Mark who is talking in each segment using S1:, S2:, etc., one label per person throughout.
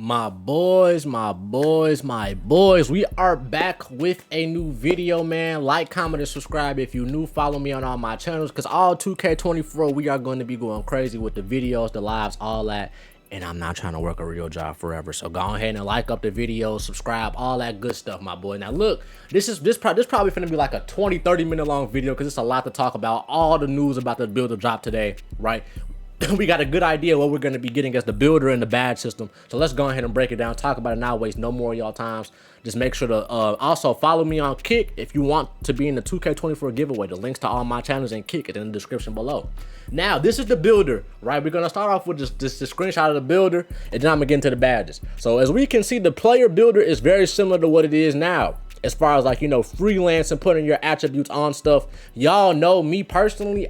S1: My boys, we are back with a new video, man. Like, comment, and subscribe if you new. Follow me on all my channels, because all 2K24, we are going to be going crazy with the videos, the lives, all that. And I'm not trying to work a real job forever, so go ahead and like up the video, subscribe, all that good stuff, my boy. Now look, this probably finna be like a 20-30 minute long video, because it's a lot to talk about. All the news about the builder drop today, right? We got a good idea what we're going to be getting as the builder and the badge system. So let's go ahead and break it down, talk about it now, waste no more of y'all times. Just make sure to also follow me on Kick if you want to be in the 2K24 giveaway. The links to all my channels and Kick in the description below. Now, this is the builder, right? We're going to start off with this screenshot of the builder, and then I'm going to get into the badges. So as we can see, the player builder is very similar to what it is now. As far as, like, you know, freelance and putting your attributes on stuff. Y'all know me personally,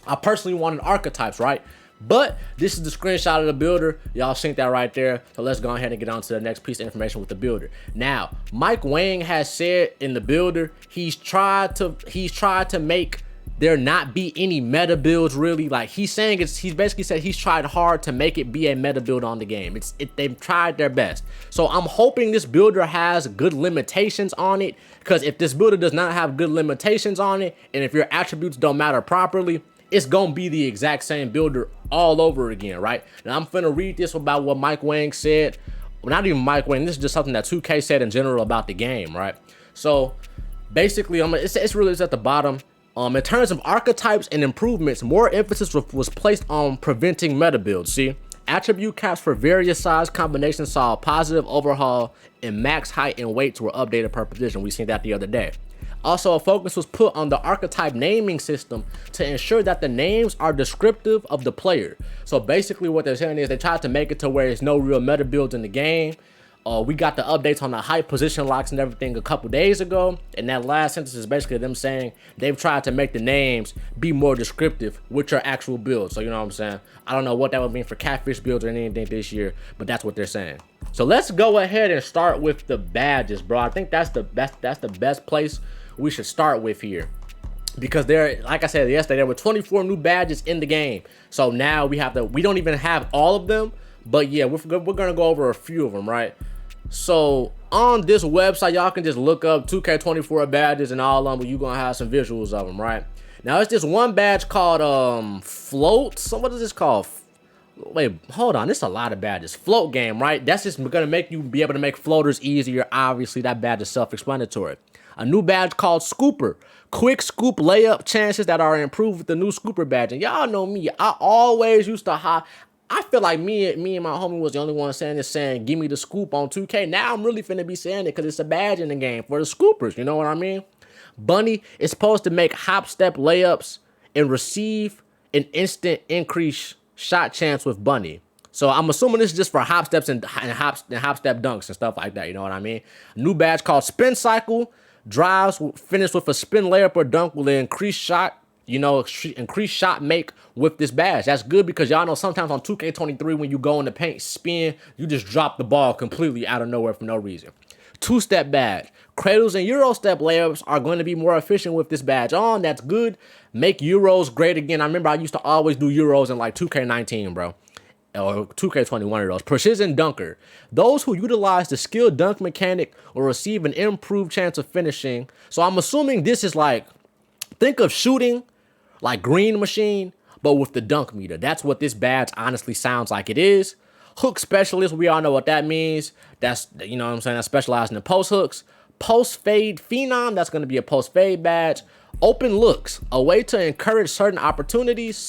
S1: I personally wanted archetypes, right? But this is the screenshot of the builder. Y'all seen that right there. So let's go ahead and get on to the next piece of information with the builder. Now, Mike Wang has said in the builder, he's tried to make there not be any meta builds, really. Like, he's basically said he's tried hard to make it be a meta build on the game. They've tried their best. So I'm hoping this builder has good limitations on it, because if this builder does not have good limitations on it, and if your attributes don't matter properly, it's gonna be the exact same builder all over again, right? Now I'm finna read this about what Mike Wang said. Well, not even Mike Wang, this is just something that 2K said in general about the game, right? So basically, it's really at the bottom. In terms of archetypes and improvements, more emphasis was placed on preventing meta builds. See, attribute caps for various size combinations saw a positive overhaul, and max height and weights were updated per position. We seen that the other day. Also, a focus was put on the archetype naming system to ensure that the names are descriptive of the player. So basically what they're saying is they tried to make it to where there's no real meta builds in the game. We got the updates on the height, position locks, and everything a couple days ago. And that last sentence is basically them saying they've tried to make the names be more descriptive with your actual build. So you know what I'm saying? I don't know what that would mean for catfish builds or anything this year, but that's what they're saying. So let's go ahead and start with the badges, bro. I think that's the best place we should start with here, because there, like I said yesterday, there were 24 new badges in the game. So now we don't even have all of them, but yeah, we're gonna go over a few of them, right? So on this website, y'all can just look up 2K24 badges and all of them. You're gonna have some visuals of them, right? Now it's this one badge called float. So what is this called? Wait, hold on, there's a lot of badges. Float game, right? That's just gonna make you be able to make floaters easier. Obviously that badge is self-explanatory. A new badge called Scooper. Quick scoop layup chances that are improved with the new Scooper badge. And y'all know me, I always used to I feel like me and my homie was the only one saying this, saying, give me the scoop on 2K. Now I'm really finna be saying it, because it's a badge in the game for the scoopers. You know what I mean? Bunny is supposed to make hop step layups and receive an instant increase shot chance with Bunny. So I'm assuming this is just for hop steps and hop step dunks and stuff like that. You know what I mean? A new badge called Spin Cycle. Drives finished with a spin layup or dunk will increase shot, increase shot make with this badge. That's good, because y'all know sometimes on 2K23 when you go in the paint, spin, you just drop the ball completely out of nowhere for no reason. Two-step badge. Cradles and Euro step layups are going to be more efficient with this badge on. That's good. Make Euros great again. I remember I used to always do Euros in like 2K19, bro. Or 2K21 of those. Precision dunker. Those who utilize the skill dunk mechanic will receive an improved chance of finishing. So I'm assuming this is like, think of shooting like Green Machine, but with the dunk meter. That's what this badge honestly sounds like it is. Hook specialist, we all know what that means. That's, you know what I'm saying, that's specializing in post hooks. Post fade phenom, that's going to be a post fade badge. Open looks, a way to encourage sudden opportunities.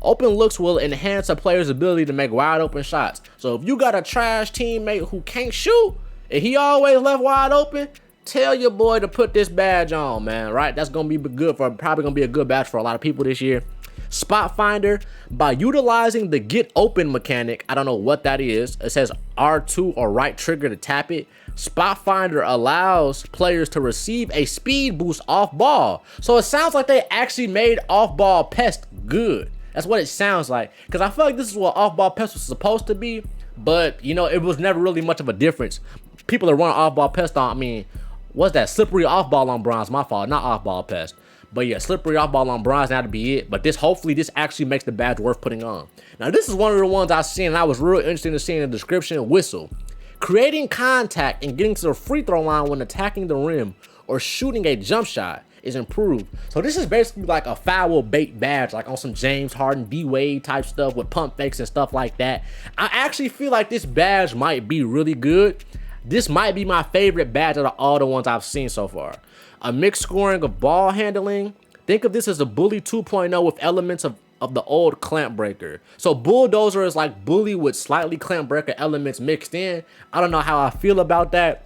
S1: Open looks will enhance a player's ability to make wide open shots. So if you got a trash teammate who can't shoot and he always left wide open, tell your boy to put this badge on, man, right? That's gonna be good probably gonna be a good badge for a lot of people this year. Spot finder, by utilizing the get open mechanic, I don't know what that is. It says R2 or right trigger to tap it. Spot finder allows players to receive a speed boost off ball. So it sounds like they actually made off ball pest good. That's what it sounds like, because I feel like this is what off ball pest was supposed to be, but you know, it was never really much of a difference. People that run off ball pest on, what's that, slippery off ball on bronze, my fault, not off ball pest. But yeah, slippery off ball on bronze, that'd be it. But hopefully this actually makes the badge worth putting on. Now this is one of the ones I've seen and I was real interested in seeing in the description. Whistle. Creating contact and getting to the free throw line when attacking the rim or shooting a jump shot is improved. So this is basically like a foul bait badge, like on some James Harden, D-Wade type stuff with pump fakes and stuff like that. I actually feel like this badge might be really good. This might be my favorite badge out of all the ones I've seen so far. A mixed scoring of ball handling. Think of this as a Bully 2.0 with elements of the old Clamp Breaker. So Bulldozer is like Bully with slightly Clamp Breaker elements mixed in. I don't know how I feel about that,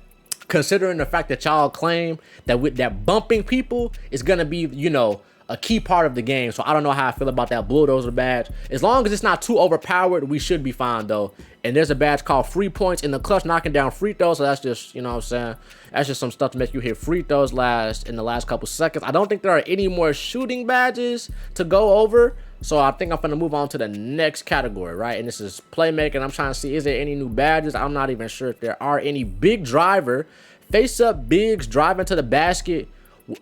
S1: considering the fact that y'all claim that with that bumping people is gonna be, you know, a key part of the game. So I don't know how I feel about that Bulldozer badge. As long as it's not too overpowered, we should be fine though. And there's a badge called Free Points in the clutch, knocking down free throws. So that's just, you know what I'm saying, that's just some stuff to make you hit free throws in the last couple seconds. I don't think there are any more shooting badges to go over. So I think I'm gonna move on to the next category, right? And this is playmaking. I'm trying to see, is there any new badges? I'm not even sure if there are any. Big driver, face up bigs, driving to the basket.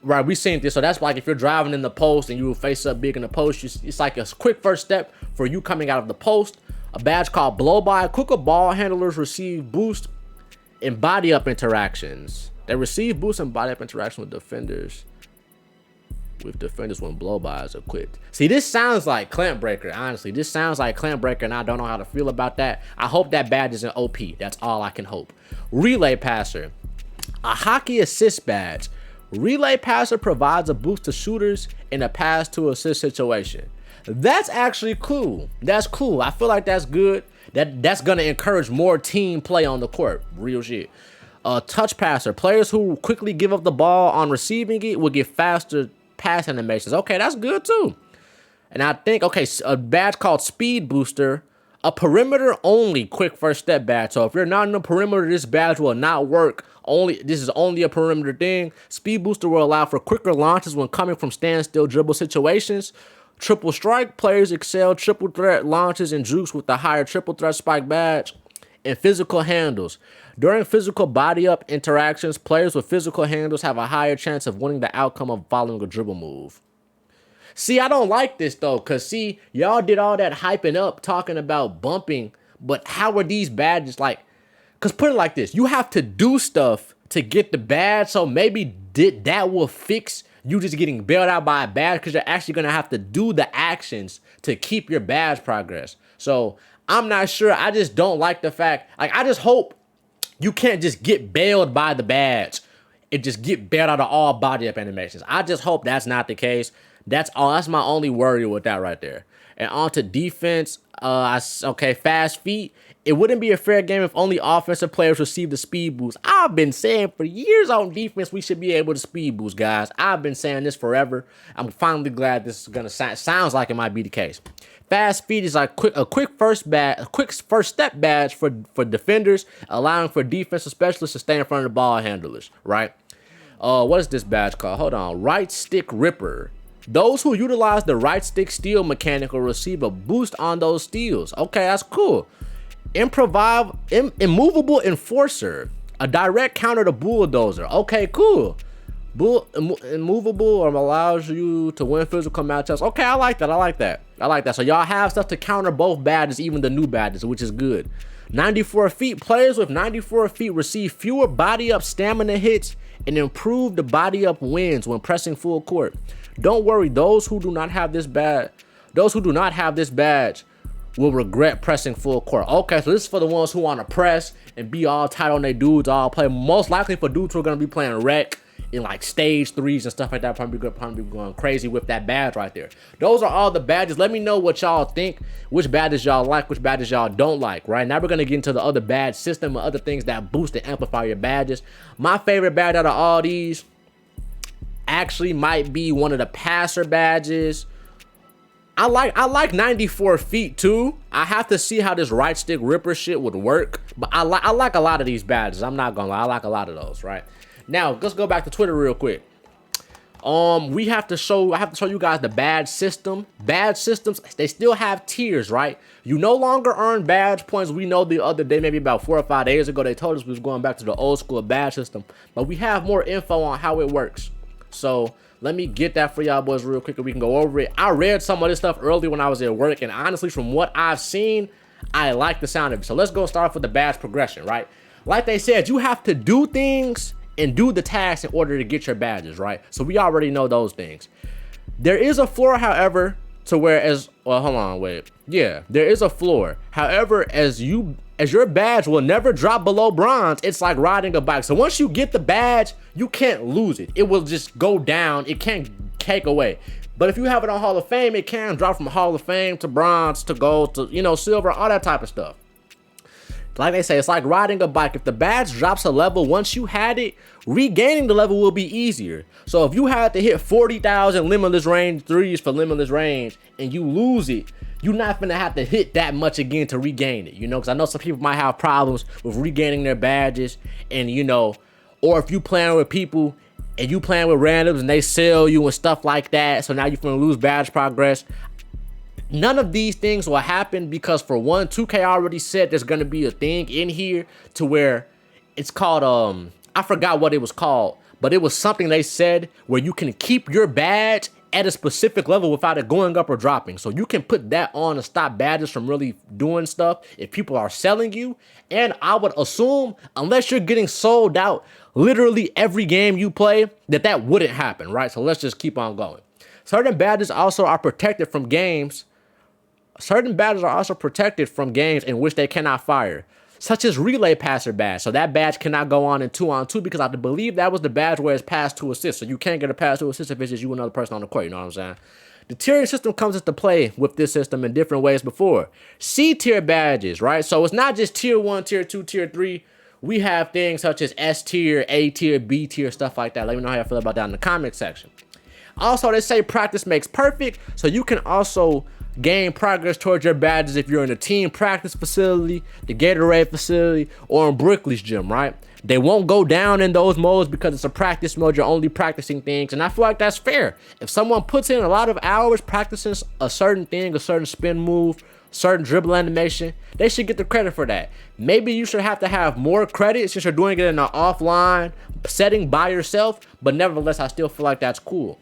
S1: Right, we seen this. So that's like if you're driving in the post and you face up big in the post, it's like a quick first step for you coming out of the post. A badge called blow by. Quicker ball handlers receive boost in body up interactions. They receive boost in body up interaction with defenders. When blow bys are equipped. See, this sounds like Clamp Breaker, honestly. This sounds like Clamp Breaker, and I don't know how to feel about that. I hope that badge is an OP. That's all I can hope. Relay passer. A hockey assist badge. Relay passer provides a boost to shooters in a pass to assist situation. That's actually cool. That's cool. I feel like that's good. That's gonna encourage more team play on the court. Real shit. Touch passer. Players who quickly give up the ball on receiving it will get faster pass animations. Okay, that's good too. And I think, okay, a badge called Speed Booster. A perimeter only quick first step badge. So if you're not in the perimeter, this badge will not work. This is only a perimeter thing. Speed Booster will allow for quicker launches when coming from standstill dribble situations. Triple strike, players excel triple threat launches and jukes with the higher triple threat spike badge. And physical handles. During physical body up interactions, players with physical handles have a higher chance of winning the outcome of following a dribble move. See, I don't like this though, cause see, y'all did all that hyping up, talking about bumping, but how are these badges like? Cause put it like this, you have to do stuff to get the badge, so maybe that will fix you just getting bailed out by a badge, cause you're actually gonna have to do the actions to keep your badge progress. So I'm not sure. I just don't like the fact, like I just hope you can't just get bailed by the badge and just get bailed out of all body up animations. I just hope that's not the case. That's all. That's my only worry with that right there. And on to defense. Okay, fast feet. It wouldn't be a fair game if only offensive players received the speed boost. I've been saying for years on defense we should be able to speed boost, guys. I've been saying this forever. I'm finally glad this is gonna sounds like it might be the case. Fast feet is like a quick first step badge for defenders, allowing for defensive specialists to stay in front of the ball handlers. Right? What is this badge called? Hold on. Right stick ripper. Those who utilize the right stick steal mechanic will receive a boost on those steals. Okay, that's cool. Immovable enforcer. A direct counter to bulldozer. Okay, cool. Immovable allows you to win physical matchups. Okay, I like that. So y'all have stuff to counter both badges, even the new badges, which is good. 94 feet. Players with 94 feet receive fewer body up stamina hits and improve the body up wins when pressing full court. Don't worry, those who do not have this badge will regret pressing full court. Okay, so this is for the ones who want to press and be all tight on their dudes, all play. Most likely for dudes who are going to be playing rec in like stage 3s and stuff like that, probably going crazy with that badge right there. Those are all the badges. Let me know what y'all think, which badges y'all like, which badges y'all don't like. Right now we're going to get into the other badge system and other things that boost and amplify your badges. My favorite badge out of all these actually might be one of the passer badges. I like 94 feet too. I have to see how this right stick ripper shit would work, but I like a lot of these badges. I'm not gonna lie, I like a lot of those. Right now, let's go back to Twitter real quick. I have to show you guys the badge system. Badge systems, they still have tiers, right? You no longer earn badge points. We know the other day, maybe about 4 or 5 days ago, they told us we was going back to the old school badge system, but we have more info on how it works. So Let me get that for y'all boys real quick and we can go over it. I read some of this stuff early when I was at work, and honestly, from what I've seen, I like the sound of it. So let's go start off with the badge progression, right? Like they said, you have to do things and do the tasks in order to get your badges, right? So we already know those things. There is a floor, however, to where there is a floor. However, as your badge will never drop below bronze, it's like riding a bike. So once you get the badge, you can't lose it. It will just go down. It can't take away. But if you have it on Hall of Fame, it can drop from Hall of Fame to bronze to gold to, silver, all that type of stuff. Like they say, it's like riding a bike. If the badge drops a level once you had it, regaining the level will be easier. So if you had to hit 40,000 limitless range threes for limitless range and you lose it, you're not gonna have to hit that much again to regain it, because I know some people might have problems with regaining their badges, and or if you playing with people and you playing with randoms and they sell you and stuff like that, so now you're gonna lose badge progress. None of these things will happen because, for one, 2K already said there's gonna be a thing in here to where it's called I forgot what it was called, but it was something they said where you can keep your badge at a specific level without it going up or dropping. So you can put that on to stop badges from really doing stuff if people are selling you. And I would assume, unless you're getting sold out literally every game you play, that wouldn't happen, right? So let's just keep on going. Certain badges also are protected from games. Certain badges are also protected from games in which they cannot fire, such as relay passer badge. So that badge cannot go on in 2-on-2 because I believe that was the badge where it's pass to assist. So you can't get a pass to assist if it's just you and another person on the court, you know what I'm saying? The tiering system comes into play with this system in different ways before. C tier badges, right? So it's not just tier 1, tier 2, tier 3. We have things such as S tier, A tier, B tier, stuff like that. Let me know how you feel about that in the comment section. Also, they say practice makes perfect, so you can also gain progress towards your badges if you're in a team practice facility, the Gatorade facility, or in Brickley's gym, right? They won't go down in those modes because it's a practice mode. You're only practicing things, and I feel like that's fair. If someone puts in a lot of hours practicing a certain thing, a certain spin move, certain dribble animation, they should get the credit for that. Maybe you should have to have more credit since you're doing it in an offline setting by yourself, but nevertheless, I still feel like that's cool.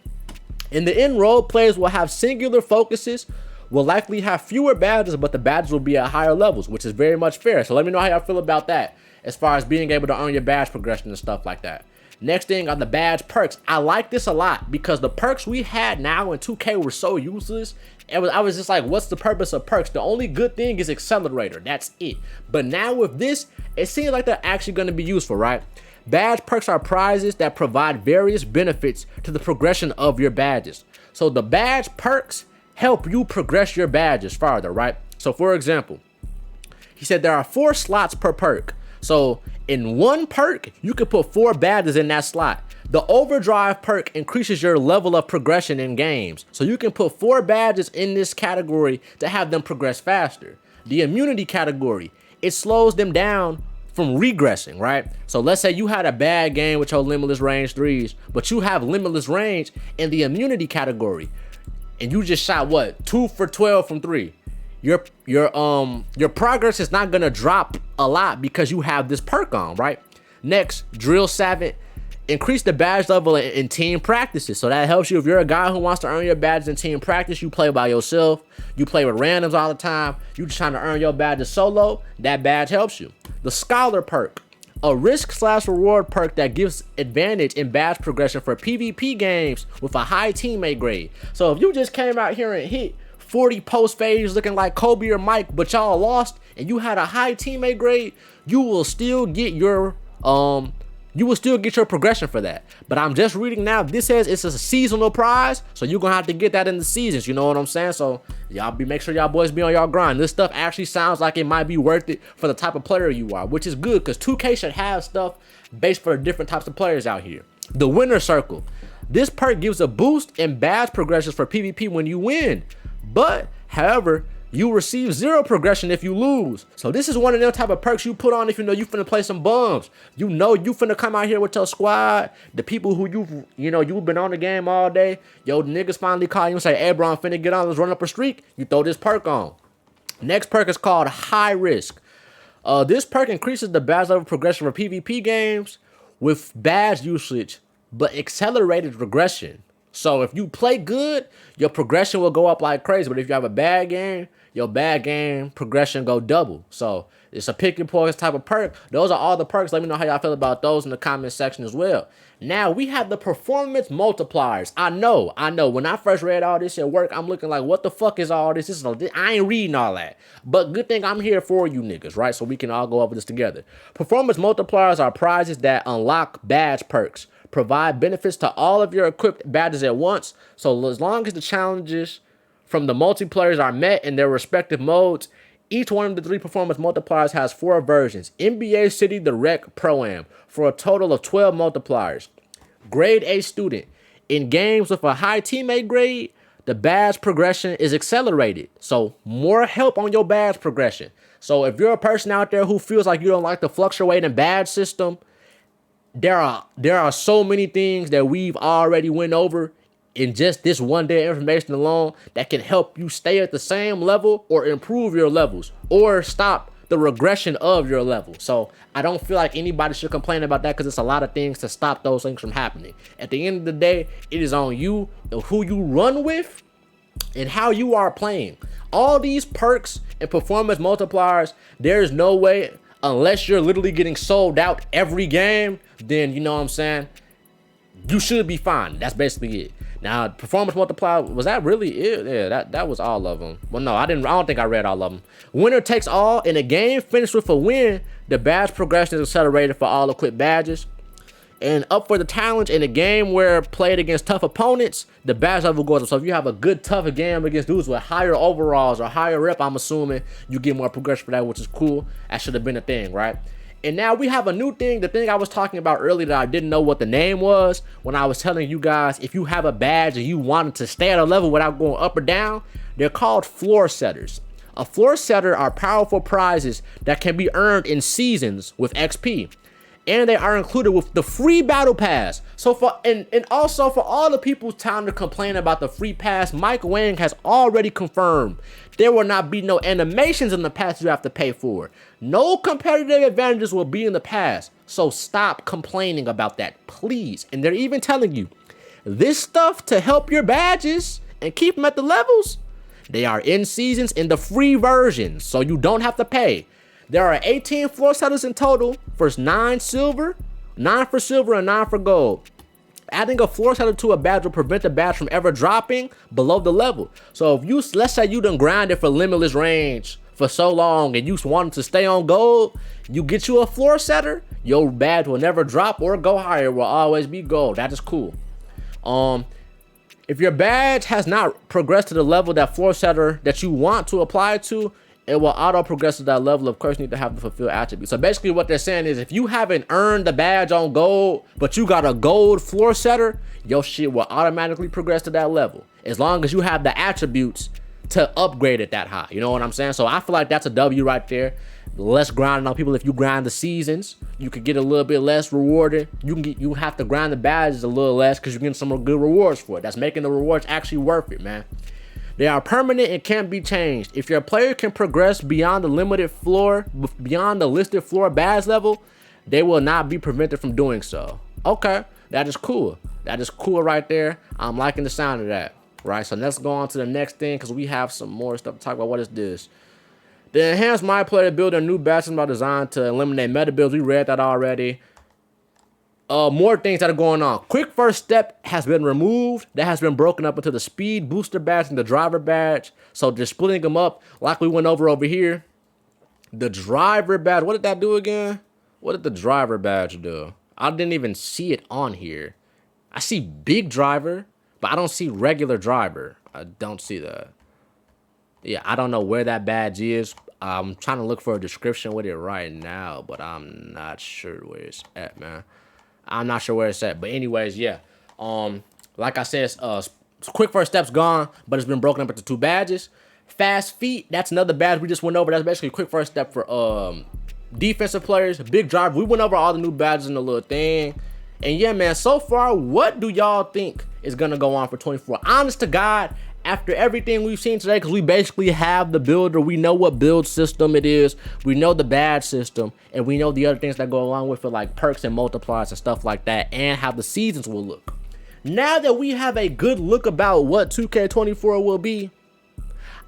S1: In the end, role players will have singular focuses, will likely have fewer badges, but the badges will be at higher levels, which is very much fair. So let me know how y'all feel about that as far as being able to earn your badge progression and stuff like that. Next thing on the badge perks. I like this a lot because the perks we had now in 2K were so useless. I was just like, what's the purpose of perks? The only good thing is accelerator. That's it. But now with this, it seems like they're actually going to be useful, right? Badge perks are prizes that provide various benefits to the progression of your badges. So the badge perks help you progress your badges farther, right? So for example, he said there are 4 slots per perk. So in one perk, you can put 4 badges in that slot. The overdrive perk increases your level of progression in games. So you can put 4 badges in this category to have them progress faster. The immunity category, it slows them down from regressing, right? So let's say you had a bad game with your limitless range threes, but you have limitless range in the immunity category, and you just shot 2 for 12 from 3. Your progress is not gonna drop a lot because you have this perk on, right? Next, drill savant, increase the badge level in team practices. So that helps you if you're a guy who wants to earn your badges in team practice. You play by yourself, you play with randoms all the time, you just trying to earn your badges solo, that badge helps you. The scholar perk, a risk/reward perk that gives advantage in badge progression for PvP games with a high teammate grade. So if you just came out here and hit 40 post phase looking like Kobe or Mike, but y'all lost and you had a high teammate grade, you will still get your progression for that. But I'm just reading now, this says it's a seasonal prize, so you're gonna have to get that in the seasons, you know what I'm saying? So y'all make sure y'all boys be on y'all grind. This stuff actually sounds like it might be worth it for the type of player you are, which is good because 2K should have stuff based for different types of players out here. The winner circle, this perk gives a boost in badge progressions for PvP when you win, but however, you receive 0 progression if you lose. So this is one of them type of perks you put on if you know you finna play some bums. You know you finna come out here with your squad, the people who you've been on the game all day. Yo, niggas finally call you and say, hey bro, I'm finna get on, let's run up a streak. You throw this perk on. Next perk is called high risk. This perk increases the badge level progression for PvP games with badge usage, but accelerated regression. So if you play good, your progression will go up like crazy. But if you have a bad game, your bad game progression go double. So it's a pick your poison type of perk. Those are all the perks. Let me know how y'all feel about those in the comment section as well. Now we have the performance multipliers. I know. When I first read all this at work, I'm looking like, what the fuck is all this? I ain't reading all that. But good thing I'm here for you niggas, right? So we can all go over this together. Performance multipliers are prizes that unlock badge perks. Provide benefits to all of your equipped badges at once. So as long as the challenges from the multiplayers are met in their respective modes, each one of the 3 performance multipliers has 4 versions. NBA City Direct Pro-Am for a total of 12 multipliers. Grade A student. In games with a high teammate grade, the badge progression is accelerated. So more help on your badge progression. So if you're a person out there who feels like you don't like the fluctuating badge system, there are so many things that we've already went over in just this one day of information alone that can help you stay at the same level or improve your levels or stop the regression of your level. So I don't feel like anybody should complain about that because it's a lot of things to stop those things from happening. At the end of the day, it is on you and who you run with and how you are playing. All these perks and performance multipliers, there's no way, unless you're literally getting sold out every game, then you know what I'm saying, you should be fine. That's basically it. Now, performance multiplier, was that really it? Yeah, that was all of them. Well, no, I don't think I read all of them. Winner takes all. In a game finished with a win, the badge progression is accelerated for all equipped badges. And up for the challenge in a game where played against tough opponents, the badge level goes up. So if you have a good, tough game against dudes with higher overalls or higher rep, I'm assuming you get more progression for that, which is cool. That should have been a thing, right? And now we have a new thing, the thing I was talking about earlier that I didn't know what the name was when I was telling you guys, if you have a badge and you wanted to stay at a level without going up or down, they're called floor setters. A floor setter are powerful prizes that can be earned in seasons with XP. And they are included with the free battle pass. So and also for all the people's time to complain about the free pass, Mike Wang has already confirmed there will not be no animations in the pass you have to pay for. No competitive advantages will be in the pass. So stop complaining about that, please. And they're even telling you this stuff to help your badges and keep them at the levels. They are in seasons in the free version, so you don't have to pay. There are 18 floor setters in total for 9 silver, 9 for silver, and 9 for gold. Adding a floor setter to a badge will prevent the badge from ever dropping below the level. So if you, let's say you done grinded for limitless range for so long and you wanted to stay on gold, you get you a floor setter, your badge will never drop or go higher, it will always be gold. That is cool. If your badge has not progressed to the level that floor setter that you want to apply to, it will auto progress to that level. Of course, you need to have the fulfilled attribute. So basically what they're saying is if you haven't earned the badge on gold, but you got a gold floor setter, your shit will automatically progress to that level. As long as you have the attributes to upgrade it that high. You know what I'm saying? So I feel like that's a W right there. Less grinding on people. If you grind the seasons, you could get a little bit less rewarded. You have to grind the badges a little less because you're getting some good rewards for it. That's making the rewards actually worth it, man. They are permanent and can't be changed. If your player can progress beyond the listed floor badge level, they will not be prevented from doing so. Okay, that is cool. That is cool right there. I'm liking the sound of that. Right, so let's go on to the next thing because we have some more stuff to talk about. What is this? The enhanced My Player builder, new badges are designed to eliminate meta builds. We read that already. More things that are going on. Quick first step has been removed. That has been broken up into the speed booster badge and the driver badge. So just splitting them up like we went over here. The driver badge, what did that do again? What did the driver badge do? I didn't even see it on here. I see big driver, but I don't see regular driver. I don't see that. Yeah, I don't know where that badge is. I'm trying to look for a description with it right now, but I'm not sure where it's at, man. I'm not sure where it's at, but anyways, yeah. Like I said, quick first step's gone, but it's been broken up into 2 badges. Fast feet, that's another badge we just went over. That's basically a quick first step for defensive players. Big drive, we went over all the new badges in the little thing. And yeah, man, so far, what do y'all think is gonna go on for 24? Honest to God, after everything we've seen today, because we basically have the builder, we know what build system it is, we know the badge system, and we know the other things that go along with it, like perks and multipliers and stuff like that, and how the seasons will look. Now that we have a good look about what 2K24 will be,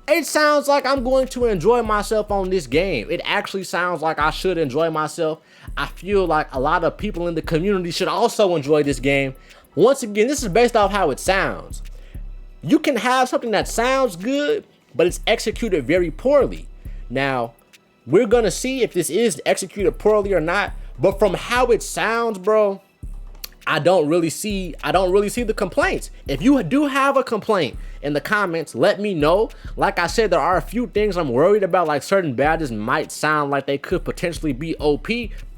S1: it sounds like I'm going to enjoy myself on this game. It actually sounds like I should enjoy myself. I feel like a lot of people in the community should also enjoy this game. Once again, this is based off how it sounds. You can have something that sounds good, but it's executed very poorly. Now, we're gonna see if this is executed poorly or not, but from how it sounds, bro, I don't really see the complaints. If you do have a complaint in the comments, let me know. Like I said, there are a few things I'm worried about, like certain badges might sound like they could potentially be OP,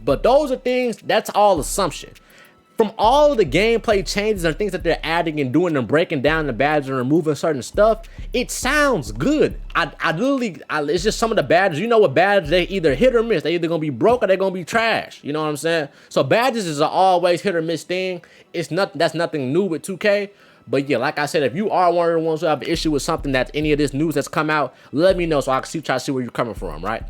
S1: but those are things, that's all assumption. From all of the gameplay changes and things that they're adding and doing and breaking down the badges and removing certain stuff, it sounds good. It's just some of the badges, you know what badges, they either hit or miss. They either gonna be broke or they're gonna be trash. You know what I'm saying? So badges is an always hit or miss thing. That's nothing new with 2K. But yeah, like I said, if you are one of the ones who have an issue with something that's any of this news that's come out, let me know so I can try to see where you're coming from, right?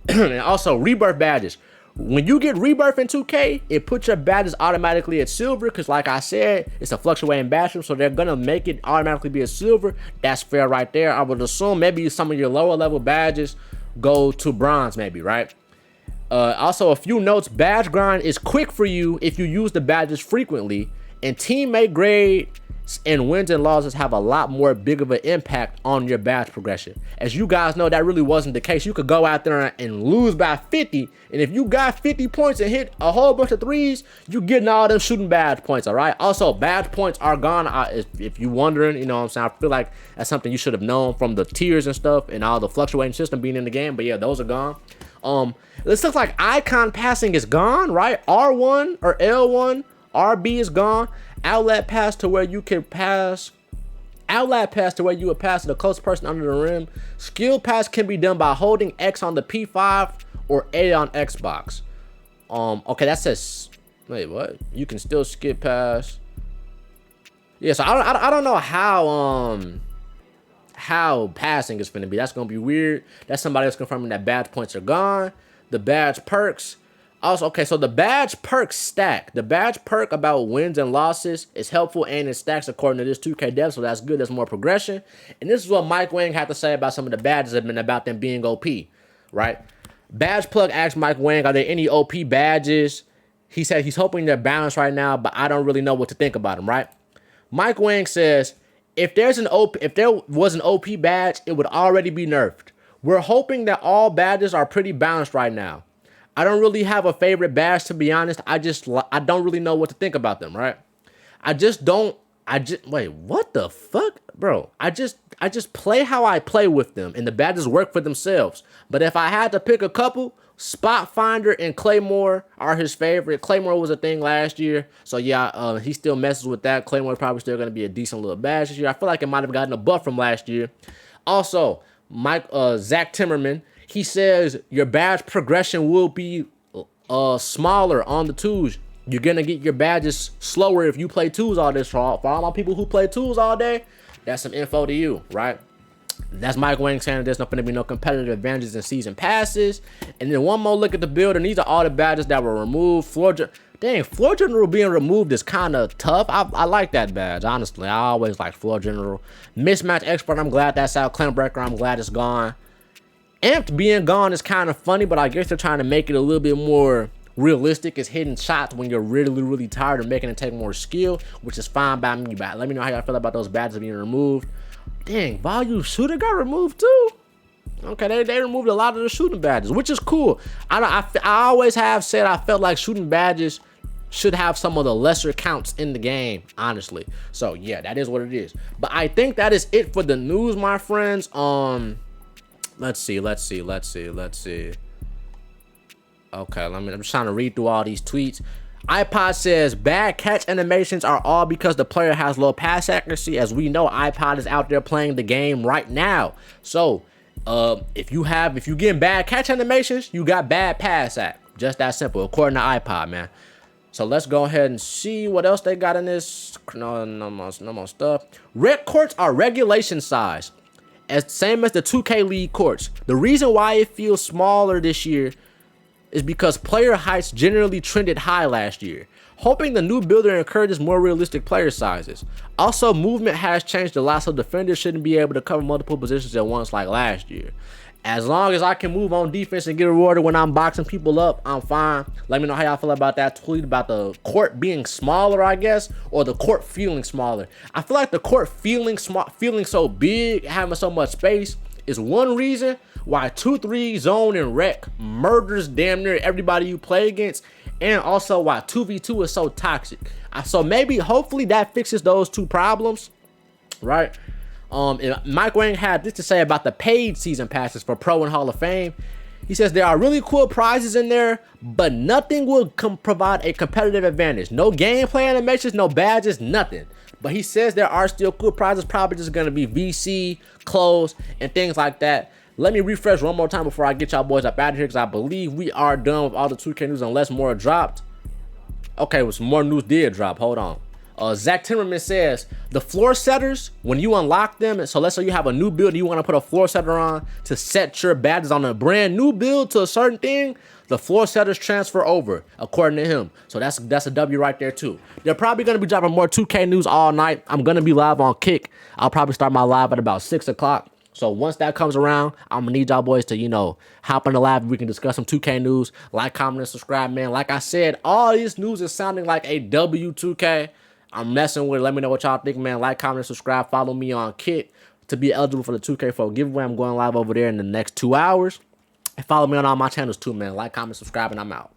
S1: And also rebirth badges. When you get rebirth in 2K, it puts your badges automatically at silver because like I said, it's a fluctuating badge, so they're going to make it automatically be a silver. That's fair right there. I would assume maybe some of your lower level badges go to bronze maybe, right? Also, a few notes. Badge grind is quick for you if you use the badges frequently, and teammate grade and wins and losses have a lot more big of an impact on your badge progression. As you guys know, that really wasn't the case. You could go out there and lose by 50, and if you got 50 points and hit a whole bunch of threes, you getting all them shooting badge points, all right? Also, badge points are gone. If you're wondering, you know what I'm saying, I feel like that's something you should have known from the tiers and stuff and all the fluctuating system being in the game, but yeah, those are gone. This looks like icon passing is gone, right? R1 or L1, RB is gone. Outlet pass to where you can pass. Outlet pass to where you would pass to the closest person under the rim. Skill pass can be done by holding X on the P5 or A on Xbox. Okay, that says, wait, what? You can still skip pass. Yeah, so I don't know how passing is gonna be. That's gonna be weird. That's somebody else confirming that badge points are gone. The badge perks. Also, okay, so the badge perk stack. The badge perk about wins and losses is helpful and it stacks according to this 2K dev, so that's good. There's more progression. And this is what Mike Wang had to say about some of the badges that have been about them being OP, right? Badge Plug asked Mike Wang, are there any OP badges? He said he's hoping they're balanced right now, but I don't really know what to think about them, right? Mike Wang says, if there was an OP badge, it would already be nerfed. We're hoping that all badges are pretty balanced right now. I don't really have a favorite badge, to be honest. I don't really know what to think about them, right? Wait, what the fuck? Bro, I just play how I play with them, and the badges work for themselves. But if I had to pick a couple, Spot Finder and Claymore are his favorite. Claymore was a thing last year, so yeah, he still messes with that. Claymore probably still going to be a decent little badge this year. I feel like it might have gotten a buff from last year. Also, Zach Timmerman, he says your badge progression will be smaller on the twos. You're going to get your badges slower if you play twos all this. For all my people who play twos all day, that's some info to you, right? That's Mike Wang saying there's not going to be no competitive advantages in season passes. And then one more look at the build, and these are all the badges that were removed. Floor General being removed is kind of tough. I like that badge, honestly. I always like Floor General. Mismatch Expert, I'm glad that's out. Claim Breaker, I'm glad it's gone. Amped being gone is kind of funny, but I guess they're trying to make it a little bit more realistic. It's hitting shots when you're really, really tired of making it take more skill, which is fine by me. But let me know how y'all feel about those badges being removed. Dang, Volume Shooter got removed too? Okay, they removed a lot of the shooting badges, which is cool. I always have said I felt like shooting badges should have some of the lesser counts in the game, honestly. So yeah, that is what it is. But I think that is it for the news, my friends. Let's see. Okay, I'm just trying to read through all these tweets. iPod says bad catch animations are all because the player has low pass accuracy. As we know, iPod is out there playing the game right now. So if you're getting bad catch animations, you got bad pass act. Just that simple, according to iPod, man. So let's go ahead and see what else they got in this. No more stuff. Red courts are regulation size, same as the 2K League courts. The reason why it feels smaller this year is because player heights generally trended high last year. Hoping the new builder encourages more realistic player sizes. Also, movement has changed a lot, so defenders shouldn't be able to cover multiple positions at once like last year. As long as I can move on defense and get rewarded when I'm boxing people up, I'm fine. Let me know how y'all feel about that tweet about the court being smaller, I guess, or the court feeling smaller. I feel like the court feeling so big, having so much space, is one reason why 2-3 zone and rec murders damn near everybody you play against, and also why 2v2 is so toxic. So maybe, hopefully that fixes those two problems, right? And Mike Wang had this to say about the paid season passes for Pro and Hall of Fame. He says there are really cool prizes in there, but nothing will provide a competitive advantage. No gameplay animations, no badges, nothing. But he says there are still cool prizes, probably just going to be VC, clothes, and things like that. Let me refresh one more time before I get y'all boys up out of here, because I believe we are done with all the 2K news unless more dropped. Okay, well, some more news did drop. Hold on. Zach Timmerman says the floor setters, when you unlock them, so let's say you have a new build, you want to put a floor setter on to set your badges on a brand new build to a certain thing, the floor setters transfer over, according to him. So that's a W right there too. They're probably going to be dropping more 2K news all night. I'm going to be live on Kick. I'll probably start my live at about 6 o'clock. So once that comes around, I'm going to need y'all boys to, you know, hop on the live. We can discuss some 2K news. Like, comment, and subscribe, man. Like I said, all this news is sounding like a W2K. I'm messing with it. Let me know what y'all think, man. Like, comment, and subscribe. Follow me on Kit to be eligible for the 2K4 giveaway. I'm going live over there in the next 2 hours. And follow me on all my channels too, man. Like, comment, subscribe, and I'm out.